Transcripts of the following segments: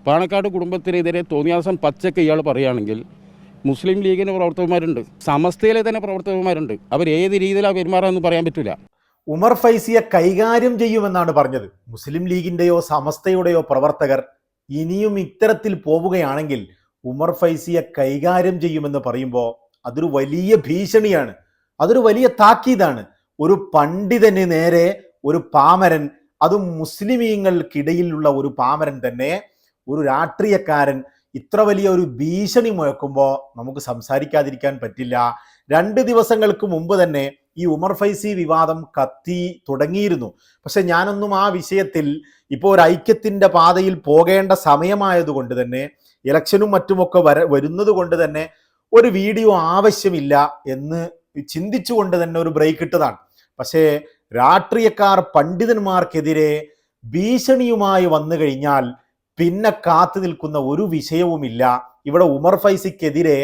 പാണക്കാട് കുടുംബത്തിനെതിരെ തോന്നിയാസം പച്ചക്ക് ഇയാൾ പറയുകയാണെങ്കിൽ മുസ്ലിം ലീഗിന് പ്രവർത്തകന്മാരുണ്ട്, സമസ്തയിലെ തന്നെ പ്രവർത്തകന്മാരുണ്ട്. അവർ ഏത് രീതിയിലാണ് പെരുമാറാമെന്ന് പറയാൻ പറ്റില്ല. ഉമർ ഫൈസിയെ കൈകാര്യം ചെയ്യുമെന്നാണ് പറഞ്ഞത്. മുസ്ലിം ലീഗിൻ്റെയോ സമസ്തയുടെയോ പ്രവർത്തകർ ഇനിയും ഇത്തരത്തിൽ പോവുകയാണെങ്കിൽ ഉമർ ഫൈസിയെ കൈകാര്യം ചെയ്യുമെന്ന് പറയുമ്പോൾ അതൊരു വലിയ ഭീഷണിയാണ്, അതൊരു വലിയ താക്കീതാണ്. ഒരു പണ്ഡിതന് നേരെ ഒരു പാമരൻ, അതും മുസ്ലിമീങ്ങൾക്കിടയിലുള്ള ഒരു പാമരൻ തന്നെ, ഒരു രാഷ്ട്രീയക്കാരൻ ഇത്ര വലിയ ഒരു ഭീഷണി മുഴക്കുമ്പോൾ നമുക്ക് സംസാരിക്കാതിരിക്കാൻ പറ്റില്ല. 2 ദിവസങ്ങൾക്ക് മുമ്പ് തന്നെ ഈ ഉമർ ഫൈസി വിവാദം കത്തി തുടങ്ങിയിരുന്നു. പക്ഷെ ഞാനൊന്നും ആ വിഷയത്തിൽ ഇപ്പോൾ ഒരു ഐക്യത്തിൻ്റെ പാതയിൽ പോകേണ്ട സമയമായതുകൊണ്ട് തന്നെ, ഇലക്ഷനും മറ്റുമൊക്കെ വരുന്നത് കൊണ്ട് തന്നെ ഒരു വീഡിയോ ആവശ്യമില്ല എന്ന് ചിന്തിച്ചുകൊണ്ട് തന്നെ ഒരു ബ്രേക്ക് ഇട്ടതാണ്. പക്ഷേ രാഷ്ട്രീയക്കാർ പണ്ഡിതന്മാർക്കെതിരെ ഭീഷണിയുമായി വന്നു കഴിഞ്ഞാൽ പിന്നെ കാത്തു നിൽക്കുന്ന ഒരു വിഷയവുമില്ല. ഇവിടെ ഉമർ ഫൈസിക്കെതിരെ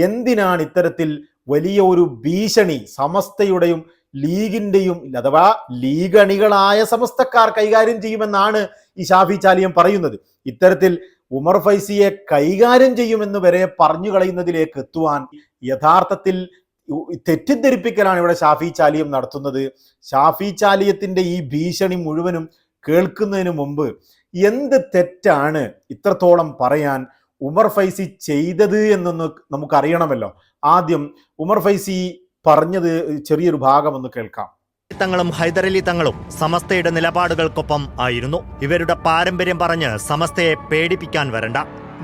എന്തിനാണ് ഇത്തരത്തിൽ വലിയ ഒരു ഭീഷണി സമസ്തയുടെയും ലീഗിൻ്റെയും അഥവാ ലീഗ് അണികളായ സമസ്തക്കാർ കൈകാര്യം ചെയ്യുമെന്നാണ് ഈ ഷാഫി ചാലിയം പറയുന്നത്. ഇത്തരത്തിൽ ഉമർ ഫൈസിയെ കൈകാര്യം ചെയ്യുമെന്ന് വരെ പറഞ്ഞു കളയുന്നതിലേക്ക് എത്തുവാൻ യഥാർത്ഥത്തിൽ തെറ്റിദ്ധരിപ്പിക്കലാണ് ഇവിടെ ഷാഫി ചാലിയം നടത്തുന്നത്. ഷാഫി ചാലിയത്തിന്റെ ഈ ഭീഷണി മുഴുവനും കേൾക്കുന്നതിന് മുമ്പ് എന്ത് തെറ്റാണ് ഇത്രത്തോളം പറയാൻ ഉമർ ഫൈസി ചെയ്തത് എന്നൊന്ന് നമുക്കറിയണമല്ലോ. ആദ്യം ഉമർ ഫൈസി പറഞ്ഞത് ചെറിയൊരു ഭാഗം ഒന്ന് കേൾക്കാം. തങ്ങളും ഹൈദരലി തങ്ങളും സമസ്തയുടെ നിലപാടുകൾക്കൊപ്പം ആയിരുന്നു. ഇവരുടെ പാരമ്പര്യം പറഞ്ഞ് സമസ്തയെ പേടിപ്പിക്കാൻ വരണ്ട.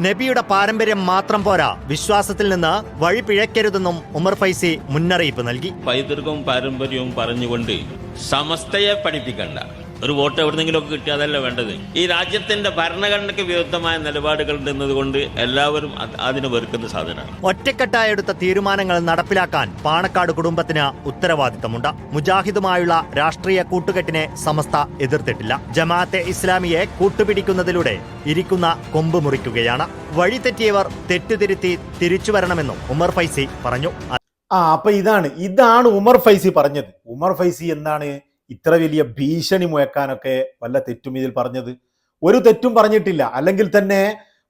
നബിയുടെ പാരമ്പര്യം മാത്രം പോരാ, വിശ്വാസത്തിൽ നിന്ന് വഴി പിഴയ്ക്കരുതെന്നും ഉമർ ഫൈസി മുന്നറിയിപ്പ് നൽകി. പൈതൃകവും പാരമ്പര്യവും പറഞ്ഞുകൊണ്ട് സമസ്തയെ പഠിപ്പിക്കണ്ട. ഒരു വോട്ട് എവിടെന്നെങ്കിലുമൊക്കെ കിട്ടിയാതല്ല വേണ്ടത്. ഈ രാജ്യത്തിന്റെ ഭരണഘടനയ്ക്ക് വിരുദ്ധമായ നിലപാടുകൾ എന്നതുകൊണ്ട് എല്ലാവരും അതിന് വെറുക്കുന്ന സാധനമാണ്. ഒറ്റക്കെട്ടായെടുത്ത തീരുമാനങ്ങൾ നടപ്പിലാക്കാൻ പാണക്കാട് കുടുംബത്തിന് ഉത്തരവാദിത്തമുണ്ട്. മുജാഹിദുമായുള്ള രാഷ്ട്രീയ കൂട്ടുകെട്ടിനെ സമസ്ത എതിർത്തിട്ടില്ല. ജമാഅത്തെ ഇസ്ലാമിയെ കൂട്ടുപിടിക്കുന്നതിലൂടെ ഇരിക്കുന്ന കൊമ്പ് മുറിക്കുകയാണ്. വഴിതെറ്റിയവർ തെറ്റുതിരുത്തി തിരിച്ചു വരണമെന്നും ഉമർ ഫൈസി പറഞ്ഞു. അപ്പൊ ഇതാണ് ഉമർ ഫൈസി പറഞ്ഞത്. ഉമർ ഫൈസി എന്താണ് ഇത്ര വലിയ ഭീഷണി മുഴക്കാനൊക്കെ വല്ല തെറ്റും ഇതിൽ പറഞ്ഞത്? ഒരു തെറ്റും പറഞ്ഞിട്ടില്ല. അല്ലെങ്കിൽ തന്നെ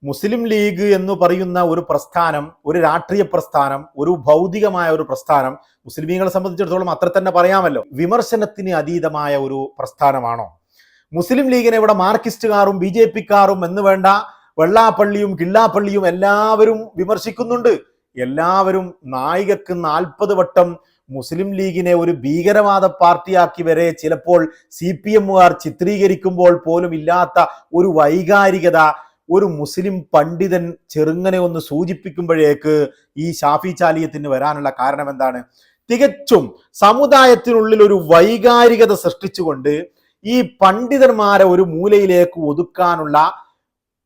മുസ്ലിം ലീഗ് എന്ന് പറയുന്ന ഒരു പ്രസ്ഥാനം, ഒരു രാഷ്ട്രീയ പ്രസ്ഥാനം, ഒരു ഭൗതികമായ ഒരു പ്രസ്ഥാനം മുസ്ലിമീങ്ങളെ സംബന്ധിച്ചിടത്തോളം അത്ര തന്നെ പറയാമല്ലോ, വിമർശനത്തിന് അതീതമായ ഒരു പ്രസ്ഥാനമാണോ? മുസ്ലിം ലീഗിനെ ഇവിടെ മാർക്സിസ്റ്റുകാരും BJP-ക്കാരും എന്ന് വേണ്ട, വെള്ളാപ്പള്ളിയും കിള്ളാപ്പള്ളിയും എല്ലാവരും വിമർശിക്കുന്നുണ്ട്. എല്ലാവരും നായികക്ക് 40 വട്ടം മുസ്ലിം ലീഗിനെ ഒരു ഭീകരവാദ പാർട്ടിയാക്കി വരെ ചിലപ്പോൾ CPM-കാർ ചിത്രീകരിക്കുമ്പോൾ പോലും ഇല്ലാത്ത ഒരു വൈകാരികത ഒരു മുസ്ലിം പണ്ഡിതൻ ചെറുങ്ങനെ ഒന്ന് സൂചിപ്പിക്കുമ്പോഴേക്ക് ഈ ഷാഫി ചാലിയത്തിന് വരാനുള്ള കാരണം എന്താണ്? തികച്ചും സമുദായത്തിനുള്ളിൽ ഒരു വൈകാരികത സൃഷ്ടിച്ചുകൊണ്ട് ഈ പണ്ഡിതന്മാരെ ഒരു മൂലയിലേക്ക് ഒതുക്കാനുള്ള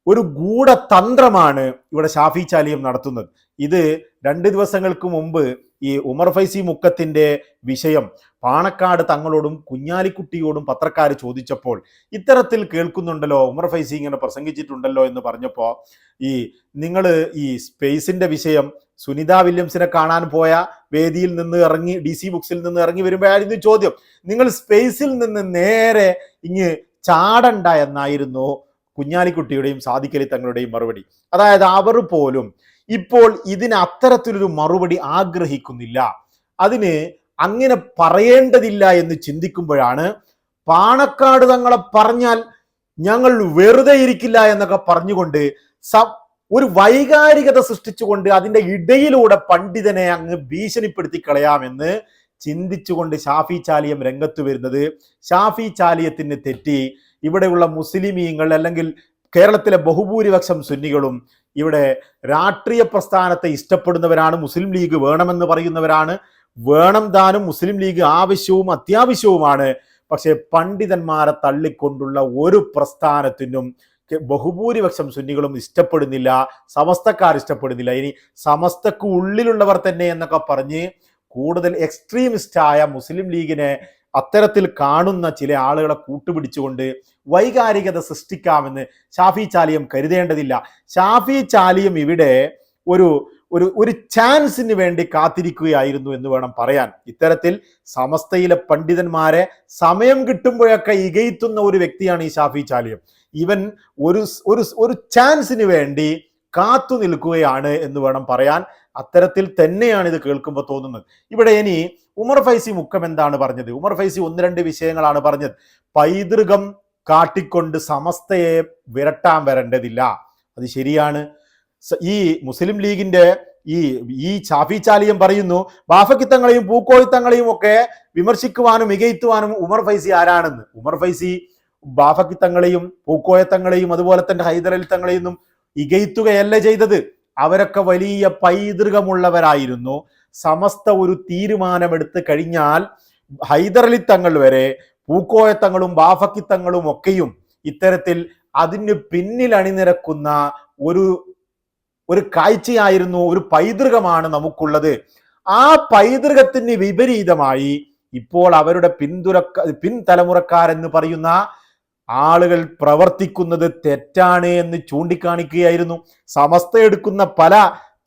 ഒരു ഗൂഢതന്ത്രമാണ് ഇവിടെ ഷാഫി ചാലിയം നടത്തുന്നത്. ഇത് 2 ദിവസങ്ങൾക്ക് മുമ്പ് ഈ ഉമർ ഫൈസി മുക്കത്തിന്റെ വിഷയം പാണക്കാട് തങ്ങളോടും കുഞ്ഞാലിക്കുട്ടിയോടും പത്രക്കാർ ചോദിച്ചപ്പോൾ ഇത്തരത്തിൽ കേൾക്കുന്നുണ്ടല്ലോ, ഉമർ ഫൈസി ഇങ്ങനെ പ്രസംഗിച്ചിട്ടുണ്ടല്ലോ എന്ന് പറഞ്ഞപ്പോൾ നിങ്ങൾ ഈ സ്പേസിന്റെ വിഷയം സുനിത വില്യംസിനെ കാണാൻ പോയ വേദിയിൽ നിന്ന് ഇറങ്ങി DC ബുക്സിൽ നിന്ന് ഇറങ്ങി വരുമ്പോഴായിരുന്നു ചോദ്യം. നിങ്ങൾ സ്പേസിൽ നിന്ന് നേരെ ഇങ്ങ് ചാടണ്ട എന്നായിരുന്നു കുഞ്ഞാലിക്കുട്ടിയുടെയും സാദിഖലി തങ്ങളുടെയും മറുപടി. അതായത് അവർ പോലും ഇപ്പോൾ ഇതിന് അത്തരത്തിലൊരു മറുപടി ആഗ്രഹിക്കുന്നില്ല, അതിന് അങ്ങനെ പറയേണ്ടതില്ല എന്ന് ചിന്തിക്കുമ്പോഴാണ് പാണക്കാട് തങ്ങളെ പറഞ്ഞാൽ ഞങ്ങൾ വെറുതെ ഇരിക്കില്ല എന്നൊക്കെ പറഞ്ഞുകൊണ്ട് ഒരു വൈകാരികത സൃഷ്ടിച്ചുകൊണ്ട് അതിൻ്റെ ഇടയിലൂടെ പണ്ഡിതനെ അങ്ങ് ഭീഷണിപ്പെടുത്തി കളയാമെന്ന് ചിന്തിച്ചുകൊണ്ട് ഷാഫി ചാലിയം രംഗത്ത് വരുന്നത്. ഷാഫി ചാലിയത്തിന് തെറ്റി. ഇവിടെയുള്ള മുസ്ലിമീങ്ങൾ അല്ലെങ്കിൽ കേരളത്തിലെ ബഹുഭൂരിപക്ഷം സുന്നികളും ഇവിടെ രാഷ്ട്രീയ പ്രസ്ഥാനത്തെ ഇഷ്ടപ്പെടുന്നവരാണ്, മുസ്ലിം ലീഗ് വേണമെന്ന് പറയുന്നവരാണ്. വേണം താനും മുസ്ലിം ലീഗ് ആവശ്യവും അത്യാവശ്യവുമാണ്. പക്ഷേ പണ്ഡിതന്മാരെ തള്ളിക്കൊണ്ടുള്ള ഒരു പ്രസ്ഥാനത്തിനും ബഹുഭൂരിപക്ഷം സുന്നികളും ഇഷ്ടപ്പെടുന്നില്ല, സമസ്തക്കാർ ഇഷ്ടപ്പെടുന്നില്ല. ഇനി സമസ്തക്ക് ഉള്ളിലുള്ളവർ തന്നെ എന്നൊക്കെ പറഞ്ഞ് കൂടുതൽ എക്സ്ട്രീമിസ്റ്റായ മുസ്ലിം ലീഗിനെ അത്തരത്തിൽ കാണുന്ന ചില ആളുകളെ കൂട്ടുപിടിച്ചുകൊണ്ട് വൈകാരികത സൃഷ്ടിക്കാമെന്ന് ഷാഫി ചാലിയം കരുതേണ്ടതില്ല. ഷാഫി ചാലിയം ഇവിടെ ഒരു ഒരു ചാൻസിന് വേണ്ടി കാത്തിരിക്കുകയായിരുന്നു എന്ന് വേണം പറയാൻ. ഇത്തരത്തിൽ സമസ്തയിലെ പണ്ഡിതന്മാരെ സമയം കിട്ടുമ്പോഴൊക്കെ ഇകയത്തുന്ന ഒരു വ്യക്തിയാണ് ഈ ഷാഫി ചാലിയം. ഇവൻ ഒരു ചാൻസിന് വേണ്ടി കാത്തു നിൽക്കുകയാണ് എന്ന് വേണം പറയാൻ. അത്തരത്തിൽ തന്നെയാണ് ഇത് കേൾക്കുമ്പോൾ തോന്നുന്നത്. ഇവിടെ ഇനി ഉമർ ഫൈസി മുക്കം എന്താണ് പറഞ്ഞത്? ഉമർ ഫൈസി 1-2 വിഷയങ്ങളാണ് പറഞ്ഞത്. പൈതൃകം കാട്ടിക്കൊണ്ട് സമസ്തയെ വിരട്ടാൻ വരേണ്ടതില്ല, അത് ശരിയാണ്. ഈ മുസ്ലിം ലീഗിന്റെ ഈ ഷാഫി ചാലിയം പറയുന്നു ബാഫക്കിത്തങ്ങളെയും പൂക്കോഴിത്തങ്ങളെയും ഒക്കെ വിമർശിക്കുവാനും മികയത്തുവാനും ഉമർ ഫൈസി ആരാണെന്ന്. ഉമർ ഫൈസി ബാഫക്കിത്തങ്ങളെയും പൂക്കോയത്തങ്ങളെയും അതുപോലെ തന്നെ ഹൈദരലി തങ്ങളെയും ഇകയത്തുകയല്ല ചെയ്തത്. അവരൊക്കെ വലിയ പൈതൃകമുള്ളവരായിരുന്നു. സമസ്ത ഒരു തീരുമാനമെടുത്ത് കഴിഞ്ഞാൽ ഹൈദരലി തങ്ങൾ വരെ പൂക്കോയത്തങ്ങളും ബാഫക്കിത്തങ്ങളും ഒക്കെയും ഇത്തരത്തിൽ അതിന് പിന്നിൽ അണിനിരക്കുന്ന ഒരു കാഴ്ചയായിരുന്നു, ഒരു പൈതൃകമാണ് നമുക്കുള്ളത്. ആ പൈതൃകത്തിന് വിപരീതമായി ഇപ്പോൾ അവരുടെ പിൻതലമുറക്കാരെന്ന് പറയുന്ന ആളുകൾ പ്രവർത്തിക്കുന്നത് തെറ്റാണ് എന്ന് ചൂണ്ടിക്കാണിക്കുകയായിരുന്നു. സമസ്ത എടുക്കുന്ന പല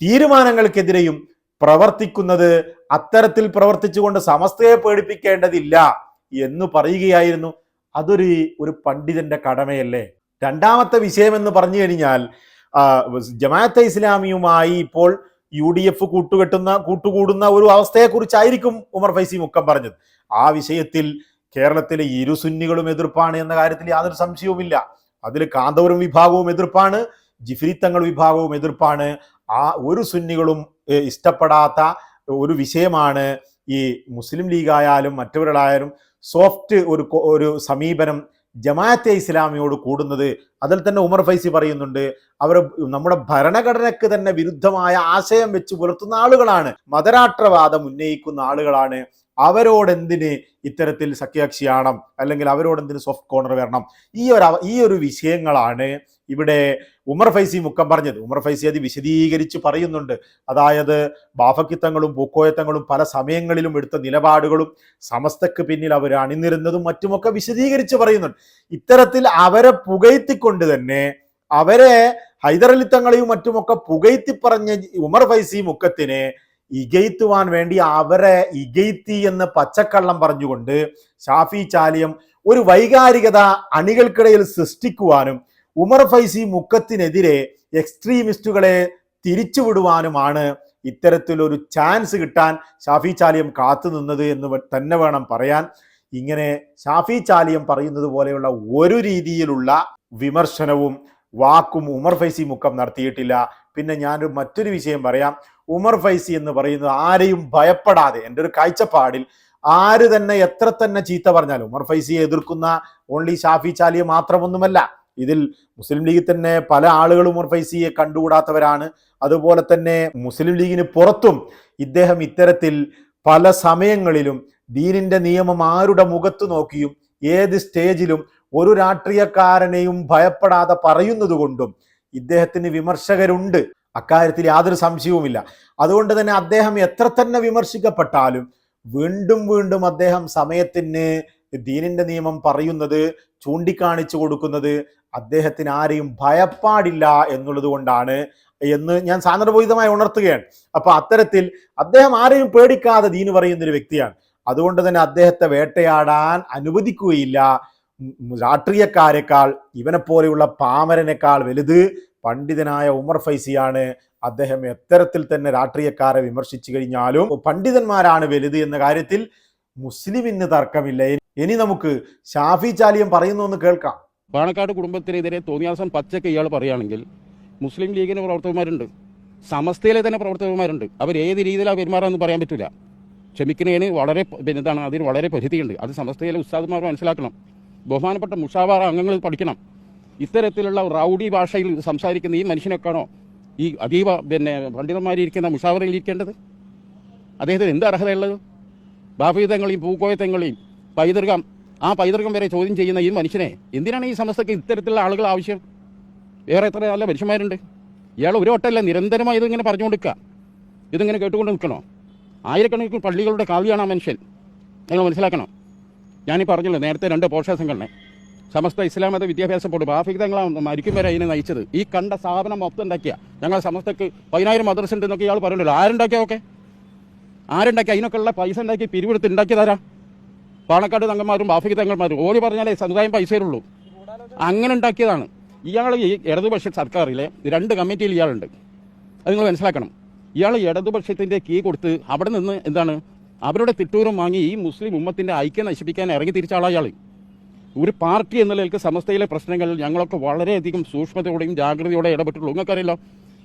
തീരുമാനങ്ങൾക്കെതിരെയും പ്രവർത്തിക്കുന്നത് അത്തരത്തിൽ പ്രവർത്തിച്ചുകൊണ്ട് സമസ്തയെ പേടിപ്പിക്കേണ്ടതില്ല എന്ന് പറയുകയായിരുന്നു. അതൊരു പണ്ഡിതന്റെ കടമയല്ലേ? രണ്ടാമത്തെ വിഷയം എന്ന് പറഞ്ഞു കഴിഞ്ഞാൽ ജമാഅത്തെ ഇസ്ലാമിയുമായി ഇപ്പോൾ UDF കൂട്ടുകൂടുന്ന ഒരു അവസ്ഥയെക്കുറിച്ചായിരിക്കും ഉമർ ഫൈസി മുക്കം പറഞ്ഞത്. ആ വിഷയത്തിൽ കേരളത്തിലെ ഇരു സുന്നികളും എതിർപ്പാണ് എന്ന കാര്യത്തിൽ യാതൊരു സംശയവുമില്ല. അതിൽ കാന്തപുരം വിഭാഗവും എതിർപ്പാണ്, ജിഫ്രി തങ്ങൾ വിഭാഗവും എതിർപ്പാണ്. ആ ഒരു സുന്നികളും ഇഷ്ടപ്പെടാത്ത ഒരു വിഷയമാണ് ഈ മുസ്ലിം ലീഗായാലും മറ്റവരായാലും സോഫ്റ്റ് ഒരു സമീപനം ജമാഅത്തെ ഇസ്ലാമിയോട് കൂടുന്നത്. അതിൽ തന്നെ ഉമർ ഫൈസി പറയുന്നുണ്ട്, അവർ നമ്മുടെ ഭരണഘടനയ്ക്ക് തന്നെ വിരുദ്ധമായ ആശയം വെച്ച് പുലർത്തുന്ന ആളുകളാണ്, മതരാഷ്ട്രവാദം ഉന്നയിക്കുന്ന ആളുകളാണ്. അവരോടെന്തിന് ഇത്തരത്തിൽ സഖ്യകക്ഷിയാണം, അല്ലെങ്കിൽ അവരോടെന്തിന് സോഫ്റ്റ് കോർണർ വരണം? ഈ ഒരു വിഷയങ്ങളാണ് ഇവിടെ ഉമർ ഫൈസി മുക്കം പറഞ്ഞത്. ഉമർ ഫൈസി അത് വിശദീകരിച്ച് പറയുന്നുണ്ട്. അതായത് ബാഫക്കിത്തങ്ങളും പൂക്കോയത്തങ്ങളും പല സമയങ്ങളിലും എടുത്ത നിലപാടുകളും സമസ്തക്ക് പിന്നിൽ അവർ അണിനിരുന്നതും മറ്റുമൊക്കെ വിശദീകരിച്ച് പറയുന്നുണ്ട്. ഇത്തരത്തിൽ അവരെ പുകഴ്ത്തിക്കൊണ്ട് തന്നെ അവരെ ഹൈദരലി തങ്ങളെയും മറ്റുമൊക്കെ പുകഴ്ത്തി പറഞ്ഞ ഉമർ ഫൈസി മുക്കത്തിനെ ഇകയത്തുവാൻ വേണ്ടി അവരെ ഇകയത്തി എന്ന് പച്ചക്കള്ളം പറഞ്ഞുകൊണ്ട് ഷാഫി ചാലിയം ഒരു വൈകാരികത അണികൾക്കിടയിൽ സൃഷ്ടിക്കുവാനും ഉമർ ഫൈസി മുക്കത്തിനെതിരെ എക്സ്ട്രീമിസ്റ്റുകളെ തിരിച്ചുവിടുവാനുമാണ് ഇത്തരത്തിലൊരു ചാൻസ് കിട്ടാൻ ഷാഫി ചാലിയം കാത്തു നിന്നത് എന്ന് തന്നെ വേണം പറയാൻ. ഇങ്ങനെ ഷാഫി ചാലിയം പറയുന്നത് പോലെയുള്ള ഒരു രീതിയിലുള്ള വിമർശനവും വാക്കും ഉമർ ഫൈസി മുക്കം നടത്തിയിട്ടില്ല. പിന്നെ ഞാനൊരു മറ്റൊരു വിഷയം പറയാം. ഉമർ ഫൈസി എന്ന് പറയുന്നത് ആരെയും ഭയപ്പെടാതെ, എൻ്റെ ഒരു കാഴ്ചപ്പാടിൽ ആര് തന്നെ എത്ര തന്നെ ചീത്ത പറഞ്ഞാലും ഉമർ ഫൈസിയെ എതിർക്കുന്ന ഓൺലി ഷാഫി ചാലിയ മാത്രമൊന്നുമല്ല. ഇതിൽ മുസ്ലിം ലീഗിൽ തന്നെ പല ആളുകളും ഉമർ ഫൈസിയെ കണ്ടുകൂടാത്തവരാണ്. അതുപോലെ തന്നെ മുസ്ലിം ലീഗിന് പുറത്തും ഇദ്ദേഹം ഇത്തരത്തിൽ പല സമയങ്ങളിലും ദീനിന്റെ നിയമം ആരുടെ മുഖത്ത് നോക്കിയും ഏത് സ്റ്റേജിലും ഒരു രാഷ്ട്രീയക്കാരനെയും ഭയപ്പെടാതെ പറയുന്നത് കൊണ്ടും ഇദ്ദേഹത്തിന് വിമർശകരുണ്ട്. അക്കാര്യത്തിൽ യാതൊരു സംശയവുമില്ല. അതുകൊണ്ട് തന്നെ അദ്ദേഹം എത്ര തന്നെ വിമർശിക്കപ്പെട്ടാലും വീണ്ടും വീണ്ടും അദ്ദേഹം സമയത്തിന് ദീനിന്റെ നിയമം പറയുന്നത്, ചൂണ്ടിക്കാണിച്ചു കൊടുക്കുന്നത് അദ്ദേഹത്തിന് ആരെയും ഭയപ്പാടില്ല എന്നുള്ളത് കൊണ്ടാണ് എന്ന് ഞാൻ സാന്ദർഭികമായി ഉണർത്തുകയാണ്. അപ്പൊ അത്തരത്തിൽ അദ്ദേഹം ആരെയും പേടിക്കാതെ ദീന് പറയുന്ന ഒരു വ്യക്തിയാണ്. അതുകൊണ്ട് തന്നെ അദ്ദേഹത്തെ വേട്ടയാടാൻ അനുവദിക്കുകയില്ല. രാഷ്ട്രീയക്കാരെക്കാൾ ഇവനെപ്പോലെയുള്ള പാമരനേക്കാൾ വലുത് പണ്ഡിതനായ ഉമർ ഫൈസിയാണ്. അദ്ദേഹം എത്തരത്തിൽ തന്നെ രാഷ്ട്രീയക്കാരെ വിമർശിച്ചു കഴിഞ്ഞാലും പണ്ഡിതന്മാരാണ് വലുത് എന്ന കാര്യത്തിൽ മുസ്ലിമിന് തർക്കമില്ല. ഇനി നമുക്ക് ഷാഫി ചാലിയം പറയുന്നു എന്ന് കേൾക്കാം. പാണക്കാട് കുടുംബത്തിനെതിരെ തോന്നിയാസം പച്ചയ്ക്ക് ഇയാൾ പറയുകയാണെങ്കിൽ മുസ്ലിം ലീഗിന് പ്രവർത്തകന്മാരുണ്ട്, സമസ്തയിലെ തന്നെ പ്രവർത്തകന്മാരുണ്ട്. അവർ ഏത് രീതിയിലാണ് പെരുമാറാമെന്ന് പറയാൻ പറ്റില്ല. ക്ഷമിക്കുന്നതിന് വളരെ എന്താണ്, അതിന് വളരെ പരിധിയുണ്ട്. അത് സമസ്തയിലെ ഉസ്താദുമാർ മനസ്സിലാക്കണം. ബഹുമാനപ്പെട്ട മുഷാവറ അംഗങ്ങൾ പഠിക്കണം. ഇത്തരത്തിലുള്ള റൗഡി ഭാഷയിൽ സംസാരിക്കുന്ന ഈ മനുഷ്യനൊക്കെയാണോ ഈ അതീവ പണ്ഡിതന്മാരിയിരിക്കുന്ന മുഷാവറയിൽ ഇരിക്കേണ്ടത്? അദ്ദേഹത്തിന് എന്ത് അർഹതയുള്ളത്? ബാഫീതങ്ങളെയും പൂക്കോയത്തങ്ങളെയും ആ പൈതൃകം വരെ ചോദ്യം ചെയ്യുന്ന ഈ മനുഷ്യനെ എന്തിനാണ് ഈ സമസ്തയ്ക്ക് ഇത്തരത്തിലുള്ള ആളുകൾ ആവശ്യം? വേറെ എത്ര നല്ല മനുഷ്യന്മാരുണ്ട്. ഇയാൾ ഒരു വട്ടമല്ല നിരന്തരമായി ഇതിങ്ങനെ പറഞ്ഞു കൊടുക്കുക. ഇതിങ്ങനെ കേട്ടുകൊണ്ട് നിൽക്കണോ? ആയിരക്കണക്കിന് പള്ളികളുടെ കാവ്യാണ് ആ മനുഷ്യൻ. നിങ്ങൾ മനസ്സിലാക്കണം. ഞാനീ പറഞ്ഞല്ലോ നേരത്തെ 2 പോഷക സംഘടന സമസ്ത ഇസ്ലാം മത വിദ്യാഭ്യാസ ബോർഡ് ബാഫിക് തങ്ങളാണ് മരിക്കും വരെ അതിനെ നയിച്ചത്. ഈ കണ്ട സ്ഥാപനം മൊത്തം ഉണ്ടാക്കിയ ഞങ്ങൾ സമസ്തക്ക് 10,000 മദ്രസ ഉണ്ടെന്നൊക്കെ ഇയാൾ പറയുമല്ലോ. ആരുണ്ടാക്കിയൊക്കെ ആരുണ്ടാക്കി? അതിനൊക്കെ ഉള്ള പൈസ ഉണ്ടാക്കി പിരിവെടുത്ത് ഉണ്ടാക്കിയതാരാ? പാണക്കാട് തങ്ങന്മാരും ബാഫിക് തങ്ങന്മാരും ഓടി പറഞ്ഞാലേ സമുദായം പൈസയുള്ളൂ. അങ്ങനെ ഉണ്ടാക്കിയതാണ്. ഇയാൾ ഈ ഇടതുപക്ഷ സർക്കാരിലെ 2 കമ്മിറ്റിയിൽ ഇയാളുണ്ട്. അത് നിങ്ങൾ മനസ്സിലാക്കണം. ഇയാൾ ഇടതുപക്ഷത്തിൻ്റെ കീ കൊടുത്ത് അവിടെ നിന്ന് എന്താണ് അവരുടെ തിട്ടൂരം വാങ്ങി ഈ മുസ്ലിം ഉമ്മത്തിൻ്റെ ഐക്യം നശിപ്പിക്കാൻ ഇറങ്ങി തിരിച്ച ആളാ ഇയാൾ. ഒരു പാർട്ടി എന്ന നിലയ്ക്ക് സമസ്തയിലെ പ്രശ്നങ്ങളിൽ ഞങ്ങളൊക്കെ വളരെയധികം സൂക്ഷ്മതയോടെയും ജാഗ്രതയോടെ ഇടപെട്ടുള്ളൂ. നിങ്ങൾക്കറിയില്ലോ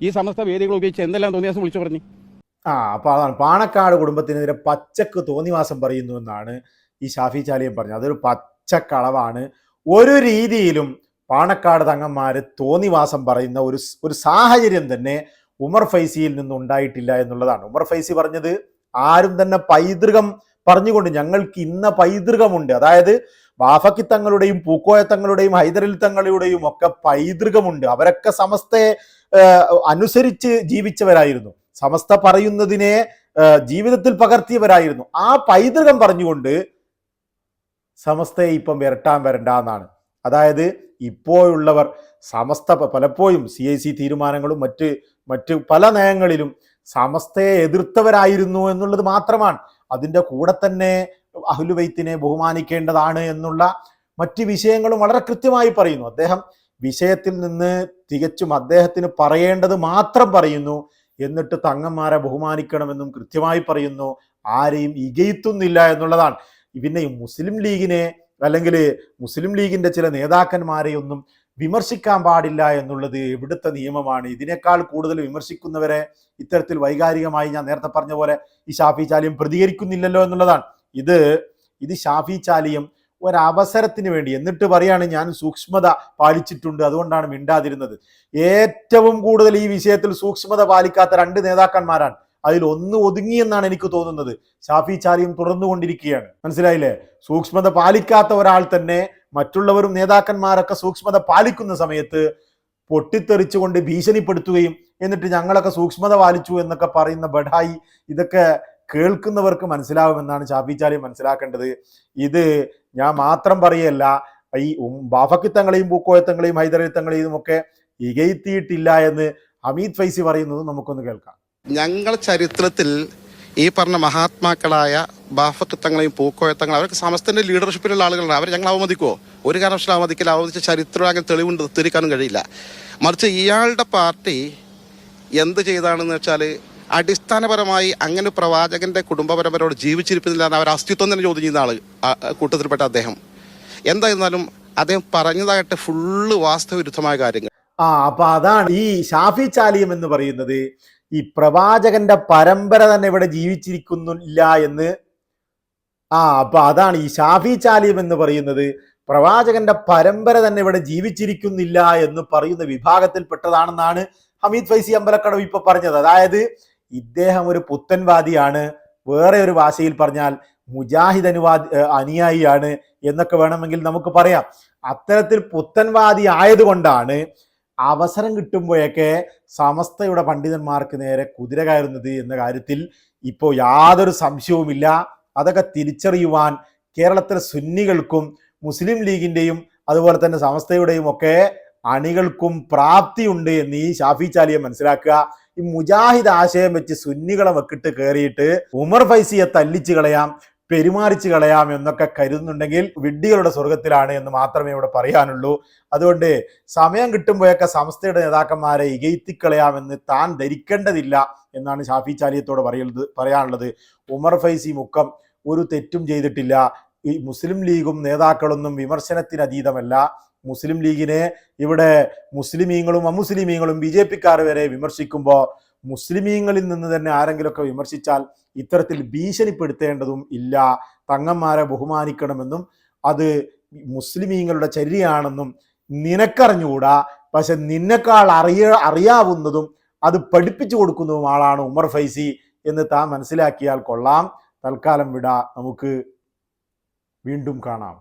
ഈ സമസ്ത വേദികൾ ഉപയോഗിച്ച് എന്തെല്ലാം തോന്നിയാസം വിളിച്ചു പറഞ്ഞു. അപ്പൊ അതാണ് പാണക്കാട് കുടുംബത്തിനെതിരെ പച്ചക്ക് തോന്നിവാസം പറയുന്നു എന്നാണ് ഈ ഷാഫി ചാലിയൻ പറഞ്ഞത്. അതൊരു പച്ചക്കളവാണ്. ഒരു രീതിയിലും പാണക്കാട് തങ്ങന്മാര് തോന്നിവാസം പറയുന്ന ഒരു സാഹചര്യം തന്നെ ഉമർ ഫൈസിയിൽ നിന്നുണ്ടായിട്ടില്ല എന്നുള്ളതാണ്. ഉമർ ഫൈസി പറഞ്ഞത് ആരും തന്നെ പൈതൃകം പറഞ്ഞുകൊണ്ട് ഞങ്ങൾക്ക് ഇന്ന പൈതൃകമുണ്ട്, അതായത് ബാഫക്കി തങ്ങളുടെയും പൂക്കോയ തങ്ങളുടെയും ഹൈദരലി തങ്ങളുടെയും ഒക്കെ പൈതൃകമുണ്ട്, അവരൊക്കെ സമസ്തയെ അനുസരിച്ച് ജീവിച്ചവരായിരുന്നു, സമസ്ത പറയുന്നതിനെ ജീവിതത്തിൽ പകർത്തിയവരായിരുന്നു. ആ പൈതൃകം പറഞ്ഞുകൊണ്ട് സമസ്തയെ ഇപ്പം വരണ്ട എന്നാണ്. അതായത് ഇപ്പോഴുള്ളവർ സമസ്ത പലപ്പോഴും CIC തീരുമാനങ്ങളും മറ്റ് പല നയങ്ങളിലും സമസ്തയെ എതിർത്തവരായിരുന്നു എന്നുള്ളത് മാത്രമാണ്. അതിൻ്റെ കൂടെ തന്നെ അഹ്ലു ബൈത്തിനെ ബഹുമാനിക്കേണ്ടതാണ് എന്നുള്ള മറ്റ് വിഷയങ്ങളും വളരെ കൃത്യമായി പറയുന്നു. അദ്ദേഹം വിഷയത്തിൽ നിന്ന് തികച്ചും അദ്ദേഹത്തിന് പറയേണ്ടത് മാത്രം പറയുന്നു. എന്നിട്ട് തങ്ങന്മാരെ ബഹുമാനിക്കണമെന്നും കൃത്യമായി പറയുന്നു. ആരെയും ഇകയത്തുന്നില്ല എന്നുള്ളതാണ്. പിന്നെ ഈ മുസ്ലിം ലീഗിനെ അല്ലെങ്കിൽ മുസ്ലിം ലീഗിന്റെ ചില നേതാക്കന്മാരെയൊന്നും വിമർശിക്കാൻ പാടില്ല എന്നുള്ളത് എവിടുത്തെ നിയമമാണ്? ഇതിനേക്കാൾ കൂടുതൽ വിമർശിക്കുന്നവരെ ഇത്തരത്തിൽ വൈകാരികമായി ഞാൻ നേരത്തെ പറഞ്ഞ പോലെ ഈ ഷാഫി ചാലിയം പ്രതികരിക്കുന്നില്ലല്ലോ എന്നുള്ളതാണ്. ഇത് ഷാഫി ചാലിയം ഒരവസരത്തിന് വേണ്ടി എന്നിട്ട് പറയാണ് ഞാൻ സൂക്ഷ്മത പാലിച്ചിട്ടുണ്ട്, അതുകൊണ്ടാണ് മിണ്ടാതിരുന്നത്. ഏറ്റവും കൂടുതൽ ഈ വിഷയത്തിൽ സൂക്ഷ്മത പാലിക്കാത്ത 2 നേതാക്കന്മാരാണ്. അതിൽ ഒന്ന് ഒതുങ്ങിയെന്നാണ് എനിക്ക് തോന്നുന്നത്. ഷാഫി ചാലിയം തുടർന്നുകൊണ്ടിരിക്കുകയാണ്. മനസ്സിലായില്ലേ? സൂക്ഷ്മത പാലിക്കാത്ത ഒരാൾ തന്നെ മറ്റുള്ളവരും നേതാക്കന്മാരൊക്കെ സൂക്ഷ്മത പാലിക്കുന്ന സമയത്ത് പൊട്ടിത്തെറിച്ചുകൊണ്ട് ഭീഷണിപ്പെടുത്തുകയും എന്നിട്ട് ഞങ്ങളൊക്കെ സൂക്ഷ്മത പാലിച്ചു എന്നൊക്കെ പറയുന്ന ബഡായി, ഇതൊക്കെ കേൾക്കുന്നവർക്ക് മനസ്സിലാവുമെന്നാണ് ഷാഫി ചാലിയം മനസ്സിലാക്കേണ്ടത്. ഇത് ഞാൻ മാത്രം പറയല്ല, ഈ ബാഫക്കിത്തങ്ങളെയും പൂക്കോയത്തങ്ങളെയും ഹൈദരലിത്തങ്ങളെയും ഒക്കെ ഇകയത്തിയിട്ടില്ല എന്ന് ഹമീദ് ഫൈസി പറയുന്നത് നമുക്കൊന്ന് കേൾക്കാം. ഞങ്ങൾ ചരിത്രത്തിൽ ഈ പറഞ്ഞ മഹാത്മാക്കളായ ബാഫക്കിത്തങ്ങളെയും പൂക്കോയത്തങ്ങളും അവർക്ക് സമസ്തന്റെ ലീഡർഷിപ്പിലുള്ള ആളുകളാണ്. അവർ ഞങ്ങൾ അവമതിക്കുമോ? ഒരു കാരണവശാലും അവമതിക്കില്ല. അവമതിച്ച ചരിത്രം അങ്ങനെ തെളിവുണ്ട്, തിരിക്കാനും കഴിയില്ല. മറിച്ച് ഇയാളുടെ പാർട്ടി എന്ത് ചെയ്താണെന്ന് വെച്ചാൽ അടിസ്ഥാനപരമായി അങ്ങനെ പ്രവാചകന്റെ കുടുംബപരമ്പരയോട് ജീവിച്ചിരിപ്പില്ല അവർ അസ്തിത്വം തന്നെ ചോദ്യം ചെയ്യുന്ന ആള് കൂട്ടത്തിൽപ്പെട്ട അദ്ദേഹം. എന്തായിരുന്നാലും അദ്ദേഹം പറഞ്ഞതായിട്ട് ഫുള്ള് വാസ്തവവിരുദ്ധമായ കാര്യങ്ങൾ. അപ്പൊ അതാണ് ഈ ഷാഫി ചാലിയം എന്ന് പറയുന്നത്. ഈ പ്രവാചകന്റെ പരമ്പര തന്നെ ഇവിടെ ജീവിച്ചിരിക്കുന്നില്ല എന്ന് അപ്പൊ അതാണ് ഈ ഷാഫി ചാലിയം എന്ന് പറയുന്നത്. പ്രവാചകന്റെ പരമ്പര തന്നെ ഇവിടെ ജീവിച്ചിരിക്കുന്നില്ല എന്ന് പറയുന്ന വിഭാഗത്തിൽപ്പെട്ടതാണെന്നാണ് ഹമീദ് ഫൈസി അമ്പലക്കടവ് ഇപ്പൊ പറഞ്ഞത്. അതായത് ഇദ്ദേഹം ഒരു പുത്തൻവാദിയാണ്, വേറെ ഒരു ഭാഷയിൽ പറഞ്ഞാൽ മുജാഹിദ് അനുയായിയാണ് എന്നൊക്കെ വേണമെങ്കിൽ നമുക്ക് പറയാം. അത്തരത്തിൽ പുത്തൻവാദി ആയതുകൊണ്ടാണ് അവസരം കിട്ടുമ്പോഴൊക്കെ സമസ്തയുടെ പണ്ഡിതന്മാർക്ക് നേരെ കുതിര കയറുന്നത് എന്ന കാര്യത്തിൽ ഇപ്പോൾ യാതൊരു സംശയവുമില്ല. അതൊക്കെ തിരിച്ചറിയുവാൻ കേരളത്തിലെ സുന്നികൾക്കും മുസ്ലിം ലീഗിന്റെയും അതുപോലെ തന്നെ സമസ്തയുടെയും ഒക്കെ അണികൾക്കും പ്രാപ്തിയുണ്ട് എന്ന് ഈ ഷാഫി ചാലിയെ മനസ്സിലാക്കുക. ഈ മുജാഹിദ് ആശയം വെച്ച് സുന്നികളെ വെക്കിട്ട് കയറിയിട്ട് ഉമർ ഫൈസിയെ തല്ലിച്ചു കളയാം, പെരുമാറിച്ചു കളയാം എന്നൊക്കെ കരുതുന്നുണ്ടെങ്കിൽ വിഡ്ഢികളുടെ സ്വർഗത്തിലാണ് എന്ന് മാത്രമേ ഇവിടെ പറയാനുള്ളൂ. അതുകൊണ്ട് സമയം കിട്ടുമ്പോഴൊക്കെ സംസ്ഥയുടെ നേതാക്കന്മാരെ ഇകയത്തിക്കളയാമെന്ന് താൻ ധരിക്കേണ്ടതില്ല എന്നാണ് ഷാഫി ചാലിയത്തോട് പറയാനുള്ളത്. ഉമർ ഫൈസി മുക്കം ഒരു തെറ്റും ചെയ്തിട്ടില്ല. ഈ മുസ്ലിം ലീഗും നേതാക്കളൊന്നും വിമർശനത്തിന് അതീതമല്ല. മുസ്ലിം ലീഗിനെ ഇവിടെ മുസ്ലിമീങ്ങളും അമുസ്ലിമീങ്ങളും BJP-ക്കാർ വരെ വിമർശിക്കുമ്പോൾ മുസ്ലിമീങ്ങളിൽ നിന്ന് തന്നെ ആരെങ്കിലുമൊക്കെ വിമർശിച്ചാൽ ഇത്തരത്തിൽ ഭീഷണിപ്പെടുത്തേണ്ടതും ഇല്ല. തങ്ങന്മാരെ ബഹുമാനിക്കണമെന്നും അത് മുസ്ലിമീങ്ങളുടെ ചര്യയാണെന്നും നിനക്കറിഞ്ഞുകൂടാ. പക്ഷെ നിന്നെക്കാൾ അറിയാവുന്നതും അത് പഠിപ്പിച്ചു കൊടുക്കുന്നതും ആളാണ് ഉമർ ഫൈസി എന്ന് താൻ മനസ്സിലാക്കിയാൽ കൊള്ളാം. തൽക്കാലം വിടാ, നമുക്ക് വീണ്ടും കാണാം.